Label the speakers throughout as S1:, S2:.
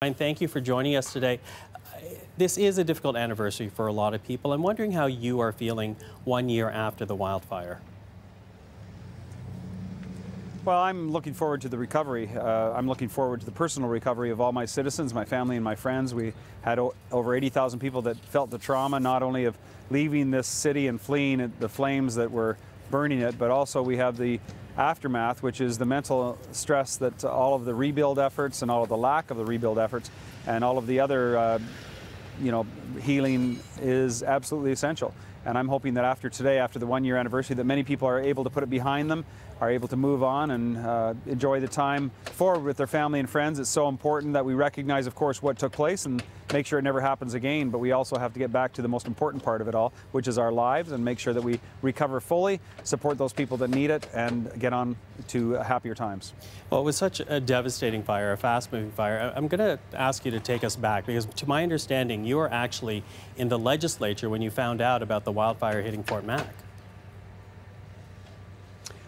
S1: And thank you for joining us today. This is a difficult anniversary for a lot of people. I'm wondering how you are feeling 1 year after the wildfire.
S2: Well, I'm looking forward to the recovery. I'm looking forward to the personal recovery of all my citizens, my family and my friends. We had over 80,000 people that felt the trauma, not only of leaving this city and fleeing the flames that were burning it, but also we have the aftermath, which is the mental stress that all of the rebuild efforts and all of the lack of the rebuild efforts and all of the other healing is absolutely essential. And I'm hoping that after today, after the 1 year anniversary, that many people are able to put it behind them, are able to move on and enjoy the time forward with their family and friends. It's so important that we recognize, of course, what took place and make sure it never happens again. But we also have to get back to the most important part of it all, which is our lives, and make sure that we recover fully, support those people that need it, and get on to happier times.
S1: Well, it was such a devastating fire, a fast-moving fire. I'm going to ask you to take us back, because to my understanding, you were actually in the legislature when you found out about the wildfire hitting Fort Mac.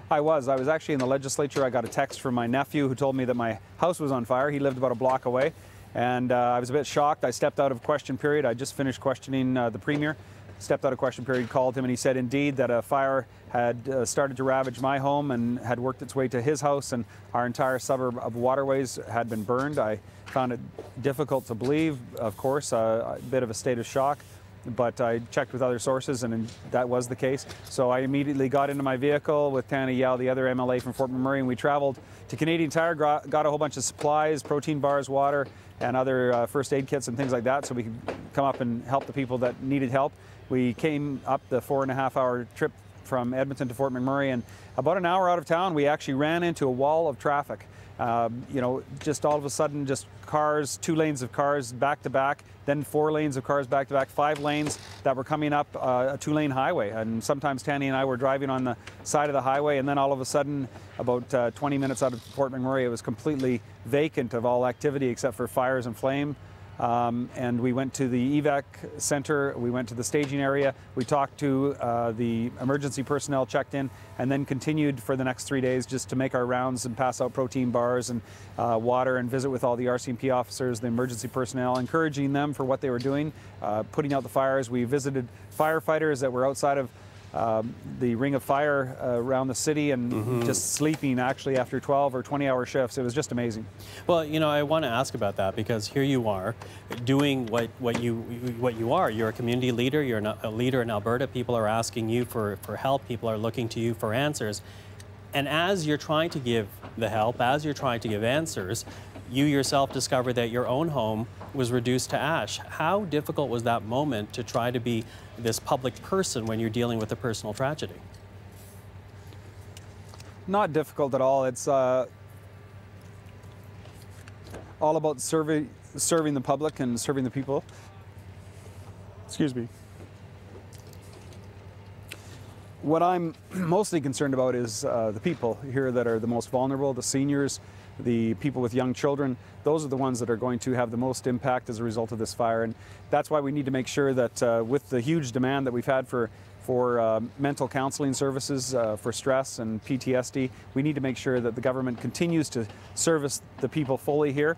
S2: I was actually in the legislature. I got a text from my nephew who told me that my house was on fire. He lived about a block away, and I was a bit shocked. I stepped out of question period. I just finished questioning the Premier. Stepped out of question period, called him, and he said indeed that a fire had started to ravage my home and had worked its way to his house, and our entire suburb of Wildrose had been burned. I found it difficult to believe, of course, a bit of a state of shock. But I checked with other sources, and that was the case. So I immediately got into my vehicle with Tana Yao, the other MLA from Fort McMurray, and we traveled to Canadian Tire, got a whole bunch of supplies, protein bars, water, and other first aid kits and things like that, so we could come up and help the people that needed help. We came up the 4.5-hour trip from Edmonton to Fort McMurray, and about an hour out of town, we actually ran into a wall of traffic. Just all of a sudden, just cars, 2 lanes of cars back to back, then 4 lanes of cars back to back, 5 lanes that were coming up a 2-lane highway. And sometimes Tanny and I were driving on the side of the highway, and then all of a sudden, about 20 minutes out of Fort McMurray, it was completely vacant of all activity except for fires and flame. And we went to the evac center, we went to the staging area, we talked to the emergency personnel, checked in, and then continued for the next 3 days just to make our rounds and pass out protein bars and water and visit with all the RCMP officers, the emergency personnel, encouraging them for what they were doing, putting out the fires. We visited firefighters that were outside of the ring of fire around the city and just sleeping actually after 12 or 20-hour shifts. It was just amazing. Well,
S1: I want to ask about that, because here you are doing what you are. You're a community leader. You're a leader in Alberta. People are asking you for help. People are looking to you for answers. And as you're trying to give the help, as you're trying to give answers, you yourself discovered that your own home was reduced to ash. How difficult was that moment to try to be this public person when you're dealing with a personal tragedy?
S2: Not difficult at all. It's all about serving the public and serving the people. Excuse me. What I'm mostly concerned about is the people here that are the most vulnerable, the seniors, the people with young children. Those are the ones that are going to have the most impact as a result of this fire. And that's why we need to make sure that with the huge demand that we've had for mental counseling services for stress and PTSD, we need to make sure that the government continues to service the people fully here,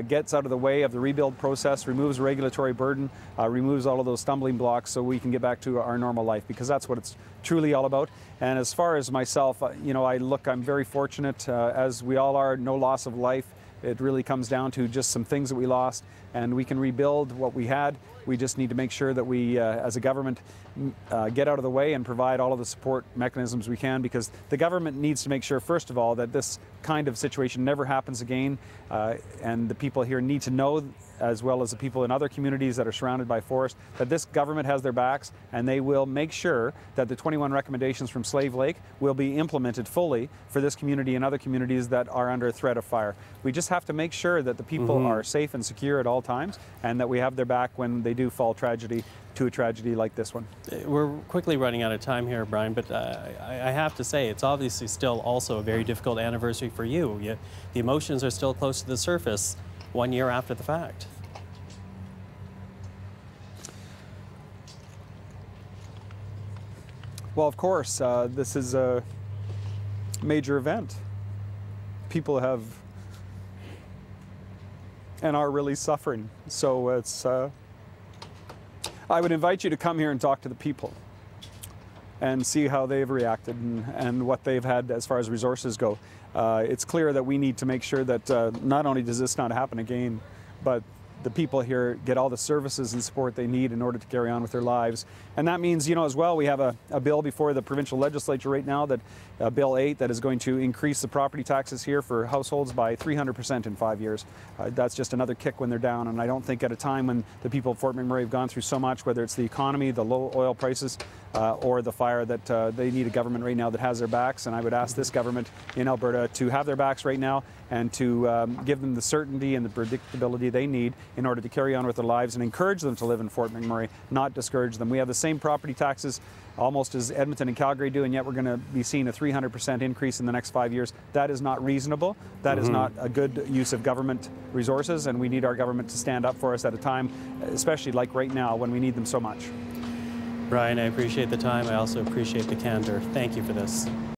S2: gets out of the way of the rebuild process, removes regulatory burden, removes all of those stumbling blocks so we can get back to our normal life, because that's what it's truly all about. And as far as myself, I'm very fortunate, as we all are, no loss of life. It really comes down to just some things that we lost, and we can rebuild what we had. We just need to make sure that we, as a government, get out of the way and provide all of the support mechanisms we can, because the government needs to make sure, first of all, that this kind of situation never happens again, and the people here need to know, as well as the people in other communities that are surrounded by forest, that this government has their backs, and they will make sure that the 21 recommendations from Slave Lake will be implemented fully for this community and other communities that are under threat of fire. We just have to make sure that the people are safe and secure at all times, and that we have their back when they do fall to a tragedy like this one.
S1: We're quickly running out of time here, Brian, but I have to say, it's obviously still also a very difficult anniversary for you. The emotions are still close to the surface 1 year after the fact.
S2: Well, of course, this is a major event. People have and are really suffering. So it's, I would invite you to come here and talk to the people and see how they've reacted and what they've had as far as resources go. It's clear that we need to make sure that not only does this not happen again, but the people here get all the services and support they need in order to carry on with their lives. And that means, you know, as well, we have a bill before the provincial legislature right now, that Bill 8, that is going to increase the property taxes here for households by 300% in 5 years. That's just another kick when they're down, and I don't think at a time when the people of Fort McMurray have gone through so much, whether it's the economy, the low oil prices, or the fire, that they need a government right now that has their backs. And I would ask this government in Alberta to have their backs right now and to give them the certainty and the predictability they need in order to carry on with their lives, and encourage them to live in Fort McMurray, not discourage them. We have the same property taxes almost as Edmonton and Calgary do, and yet we're going to be seeing a 300% increase in the next 5 years. That is not reasonable. That is not a good use of government resources, and we need our government to stand up for us at a time, especially like right now, when we need them so much.
S1: Brian, I appreciate the time. I also appreciate the candor. Thank you for this.